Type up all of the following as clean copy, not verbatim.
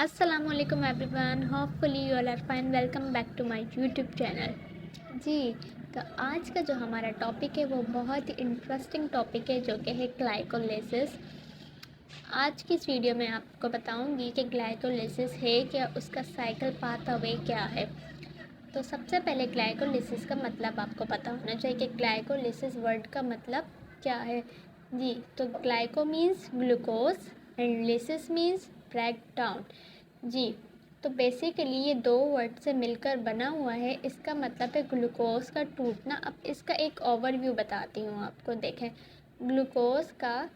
अस्सलामुअलैकुम everyone, hopefully you all are fine. Welcome back to my YouTube channel. जी, तो आज का जो हमारा टॉपिक है वो बहुत ही इंटरेस्टिंग टॉपिक है, जो कि है ग्लाइकोलाइसिस। आज की इस वीडियो में आपको बताऊंगी कि ग्लाइकोलाइसिस है क्या, उसका साइकिल पाथवे क्या है। तो सबसे पहले ग्लाइकोलाइसिस का मतलब आपको पता होना चाहिए कि ग्लाइकोलाइसिस वर्ड का मतलब क्या है। जी, तो glyco means glucose and lysis means break down. जी, तो बेसिकली ये दो वर्ड से मिलकर बना हुआ है। इसका मतलब है ग्लूकोज का टूटना। अब इसका एक ओवरव्यू बताती हूँ आपको। देखें, ग्लूकोज का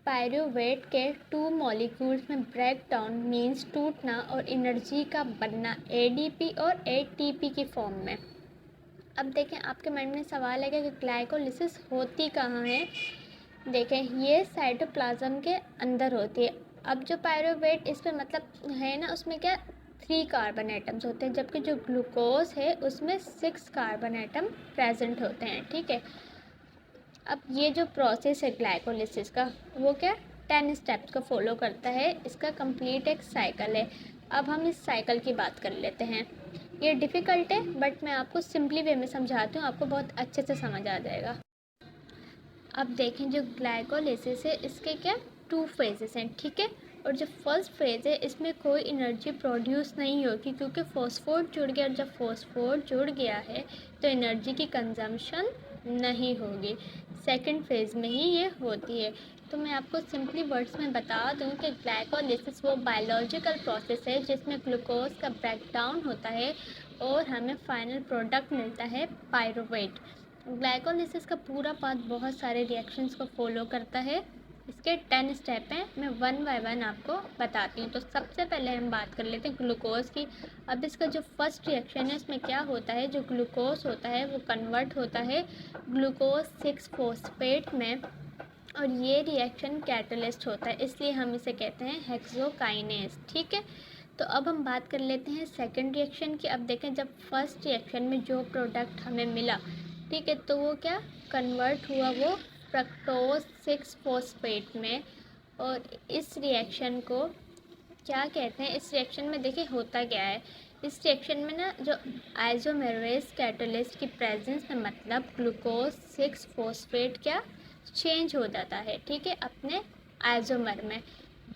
पायरुवेट के 2 मॉलिक्यूल्स में ब्रेक डाउन मीन्स टूटना और एनर्जी का बनना एडीपी और एटीपी की फॉर्म में। अब देखें, आपके माइंड में सवाल है कि ग्लाइकोलाइसिस होती कहाँ है। देखें, ये साइटोप्लाज्म के अंदर होती है। अब जो पायरुवेट इसमें मतलब है ना, उसमें क्या 3 कार्बन एटम्स होते हैं, जबकि जो ग्लूकोज है उसमें 6 कार्बन एटम प्रेजेंट होते हैं। ठीक है, अब ये जो प्रोसेस है ग्लाइकोलाइसिस का, वो क्या 10 स्टेप्स को फॉलो करता है। इसका कंप्लीट एक साइकिल है। अब हम इस साइकिल की बात कर लेते हैं। ये डिफ़िकल्ट है बट मैं आपको सिंपली वे में समझाती हूँ, आपको बहुत अच्छे से समझ आ जाएगा। अब देखें, जो ग्लाइकोलाइसिस है इसके क्या 2 फेजेस हैं। ठीक है, और जो फर्स्ट फेज़ है इसमें कोई एनर्जी प्रोड्यूस नहीं होगी, क्योंकि फॉस्फोर जुड़ गया। और जब फॉस्फोर जुड़ गया है तो एनर्जी की कंजम्पशन नहीं होगी। सेकंड फेज़ में ही ये होती है। तो मैं आपको सिंपली वर्ड्स में बता दूं कि ग्लाइकोलाइसिस वो बायोलॉजिकल प्रोसेस है जिसमें ग्लूकोज का ब्रेकडाउन होता है और हमें फाइनल प्रोडक्ट मिलता है पायरुवेट। ग्लाइकोलाइसिस का पूरा पाथ बहुत सारे रिएक्शंस को फॉलो करता है। इसके 10 स्टेप हैं, मैं वन बाय वन आपको बताती हूँ। तो सबसे पहले हम बात कर लेते हैं ग्लूकोज की। अब इसका जो फर्स्ट रिएक्शन है उसमें क्या होता है, जो ग्लूकोज होता है वो कन्वर्ट होता है ग्लूकोज 6 फॉस्फेट में, और ये रिएक्शन कैटलिस्ट होता है, इसलिए हम इसे कहते हैं हेक्सोकाइनेज। ठीक है, तो अब हम बात कर लेते हैं सेकंड रिएक्शन की। अब देखें, जब फर्स्ट रिएक्शन में जो प्रोडक्ट हमें मिला, ठीक है, तो वो क्या कन्वर्ट हुआ वो फ्रक्टोज 6 फॉस्फेट में। और इस रिएक्शन को क्या कहते हैं, इस रिएक्शन में देखिए होता क्या है। इस रिएक्शन में ना जो आइसोमेरेज कैटलिस्ट की प्रेजेंस में मतलब ग्लूकोज 6 फॉस्फेट क्या चेंज हो जाता है। ठीक है, अपने आइसोमर में,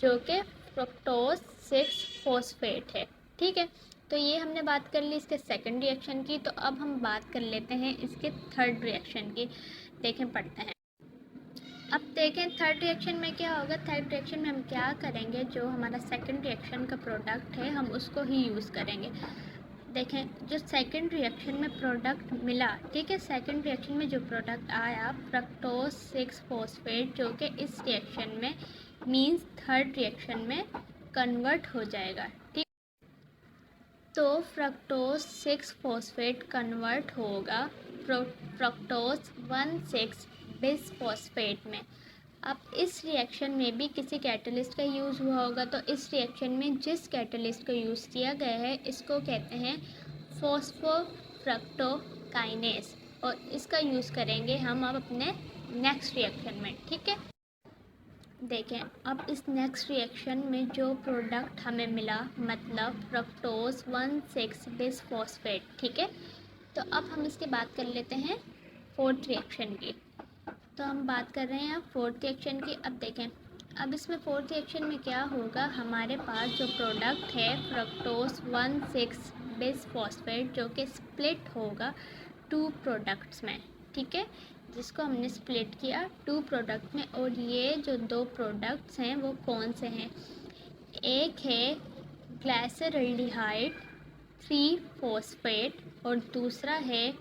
जो कि फ्रक्टोज 6 फॉस्फेट है। ठीक है, तो ये हमने बात कर ली इसके सेकंड रिएक्शन की। तो अब हम बात कर लेते हैं इसके थर्ड रिएक्शन की। देखें, पढ़ते हैं। अब देखें थर्ड रिएक्शन में क्या होगा। थर्ड रिएक्शन में हम क्या करेंगे, जो हमारा सेकंड रिएक्शन का प्रोडक्ट है हम उसको ही यूज़ करेंगे। देखें, जो सेकंड रिएक्शन में प्रोडक्ट मिला, ठीक है, सेकंड रिएक्शन में जो प्रोडक्ट आया फ्रक्टोज 6 फॉस्फेट, जो कि इस रिएक्शन में मींस थर्ड रिएक्शन में कन्वर्ट हो जाएगा। ठीक, तो फ्रक्टोज 6 फॉस्फेट कन्वर्ट होगा फ्रक्टोज 1,6 बिसफॉस्फेट में। अब इस रिएक्शन में भी किसी कैटलिस्ट का यूज़ हुआ होगा, तो इस रिएक्शन में जिस कैटलिस्ट का यूज़ किया गया है इसको कहते हैं फॉस्फोफ्रक्टोकाइनेज, और इसका यूज़ करेंगे हम अब अपने नेक्स्ट रिएक्शन में। ठीक है, देखें, अब इस नेक्स्ट रिएक्शन में जो प्रोडक्ट हमें मिला मतलब फ्रक्टोज 1,6 बिसफॉस्फेट। ठीक है, तो अब हम इसकी बात कर लेते हैं फोर्थ रिएक्शन की। तो हम बात कर रहे हैं अब फोर्थ रिएक्शन की। अब देखें, अब इसमें फोर्थ रिएक्शन में क्या होगा, हमारे पास जो प्रोडक्ट है फ्रक्टोज 1,6 बिसफॉस्फेट, जो कि स्प्लिट होगा 2 प्रोडक्ट्स में। ठीक है, जिसको हमने स्प्लिट किया 2 प्रोडक्ट में। और ये जो 2 प्रोडक्ट्स हैं वो कौन से हैं, एक है ग्लाइसरल्डिहाइड 3 फॉस्फेट और दूसरा है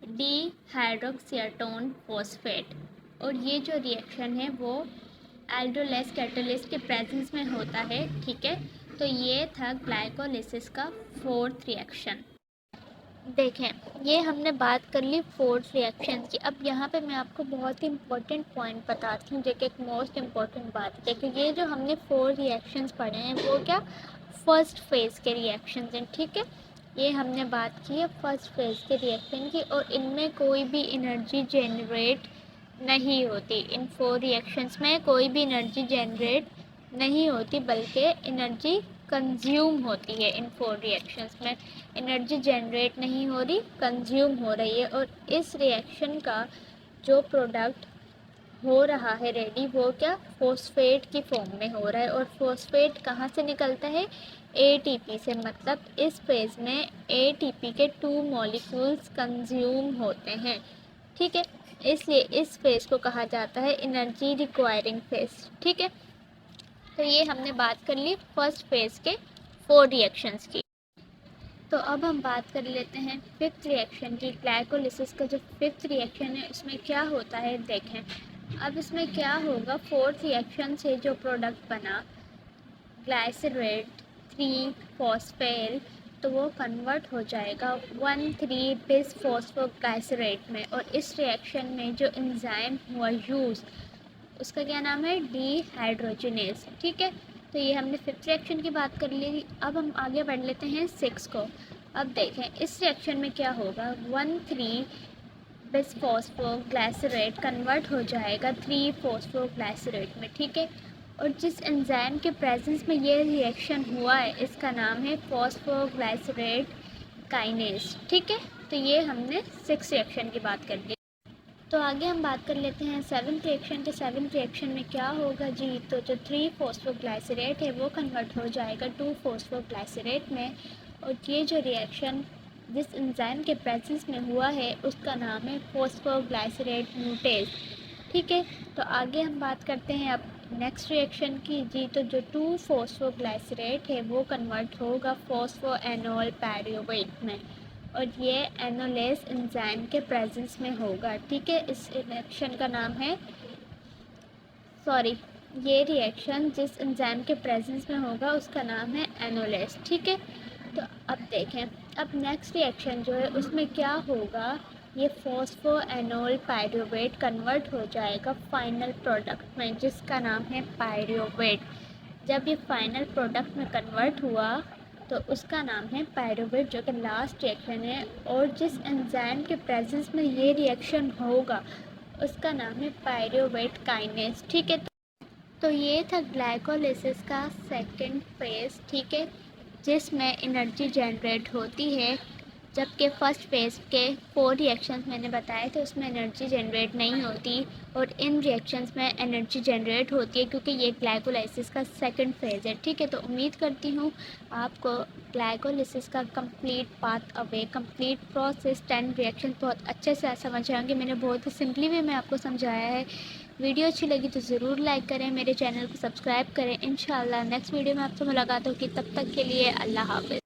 डीहाइड्रोक्सिएटोन फॉस्फेट। और ये जो रिएक्शन है वो एल्डोलेस कैटलिस्ट के प्रेजेंस में होता है। ठीक है, तो ये था ग्लाइकोलाइसिस का फोर्थ रिएक्शन। देखें, ये हमने बात कर ली फोर्थ रिएक्शन की। अब यहाँ पे मैं आपको बहुत ही इंपॉर्टेंट पॉइंट बताती हूँ, जो कि एक मोस्ट इम्पॉर्टेंट बात है। देखिए, ये जो हमने 4 रिएक्शंस पढ़े हैं वो क्या फर्स्ट फेज़ के रिएक्शंस हैं। ठीक है, ये हमने बात की है फर्स्ट फेज़ के रिएक्शन की, और इनमें कोई भी एनर्जी जनरेट नहीं होती। इन 4 रिएक्शंस में कोई भी एनर्जी जनरेट नहीं होती बल्कि एनर्जी कंज्यूम होती है। इन 4 रिएक्शंस में एनर्जी जनरेट नहीं हो रही, कंज्यूम हो रही है। और इस रिएक्शन का जो प्रोडक्ट हो रहा है रेडी, वो क्या फॉस्फेट की फॉर्म में हो रहा है। और फॉस्फेट कहाँ से निकलता है? एटीपी से। मतलब इस फेज़ में एटीपी के 2 मॉलिक्यूल्स कंज्यूम होते हैं, ठीक है। इसलिए इस फेज़ को कहा जाता है एनर्जी रिक्वायरिंग फेज़, ठीक है। तो ये हमने बात कर ली फर्स्ट फेज़ के 4 रिएक्शंस की। तो अब हम बात कर लेते हैं फिफ्थ रिएक्शन की। ग्लाइकोलिसिस का जो फिफ्थ रिएक्शन है उसमें क्या होता है देखें। अब इसमें क्या होगा, फोर्थ रिएक्शन से जो प्रोडक्ट बना ग्लाइसरेट 3 फॉस्फेट, तो वो कन्वर्ट हो जाएगा 1,3 बिस फॉस्फोग्लाइसरेट में। और इस रिएक्शन में जो एंजाइम हुआ यूज़, उसका क्या नाम है? डीहाइड्रोजिनेज, ठीक है। तो ये हमने फिफ्थ रिएक्शन की बात कर ली। अब हम आगे बढ़ लेते हैं 6 को। अब देखें इस रिएक्शन में क्या होगा, 1,3 बिस फॉस्फोग्लाइसरेट कन्वर्ट हो जाएगा 3 फॉस्फोग्लाइसरेट में, ठीक है। और जिस एंजाइम के प्रेजेंस में ये रिएक्शन हुआ है इसका नाम है फॉस्फोग्लाइसरेट काइनेज, ठीक है। तो ये हमने 6 रिएक्शन की बात कर ली। तो आगे हम बात कर लेते हैं सेवन्थ रिएक्शन के। सेवन्थ रिएक्शन में क्या होगा जी, तो जो 3 फॉस्फोग्लाइसरेट है वो कन्वर्ट हो जाएगा 2 फॉस्फोग्लाइसरेट में। और ये जो रिएक्शन जिस एंजाइम के प्रेजेंस में हुआ है उसका नाम है फॉस्फोग्लाइसरेट म्यूटेज, ठीक है। तो आगे हम बात करते हैं अब नेक्स्ट रिएक्शन की जी। तो जो 2 फॉस्फोग्लाइसरेट है वो कन्वर्ट होगा फॉस्फोएनोल पायरुवेट में। और ये एनोलेस एंजाइम के प्रेजेंस में होगा, ठीक है। इस रिएक्शन का नाम है ये रिएक्शन जिस एंजाइम के प्रेजेंस में होगा उसका नाम है एनोलेस, ठीक है। तो अब देखें, अब नेक्स्ट रिएक्शन जो है उसमें क्या होगा, ये फॉस्फोएनोल पायरुवेट कन्वर्ट हो जाएगा फाइनल प्रोडक्ट में जिसका नाम है पायरुवेट। जब ये फाइनल प्रोडक्ट में कन्वर्ट हुआ तो उसका नाम है पायरुवेट, जो कि लास्ट रिएक्शन है। और जिस एंजाइम के प्रेजेंस में ये रिएक्शन होगा उसका नाम है पायरुवेट काइनेज, ठीक है। तो ये था ग्लाइकोलिसिस का सेकंड फेज़, ठीक है, जिसमें एनर्जी जनरेट होती है। जबकि फ़र्स्ट फेज़ के 4 रिएक्शंस मैंने बताए थे उसमें एनर्जी जनरेट नहीं होती, और इन रिएक्शंस में एनर्जी जनरेट होती है क्योंकि ये ग्लाइकोलाइसिस का सेकंड फेज़ है, ठीक है। तो उम्मीद करती हूँ आपको ग्लाइकोलिसिस का complete path away, complete process, 10 reaction बहुत अच्छे से समझ आएंगे। मैंने बहुत ही सिंपली वे में आपको समझाया है। वीडियो अच्छी लगी तो ज़रूर लाइक करें, मेरे चैनल को सब्सक्राइब करें। इंशाल्लाह नेक्स्ट वीडियो में आपसे मुलाकात होगी, तब तक के लिए अल्लाह हाफ़िज़।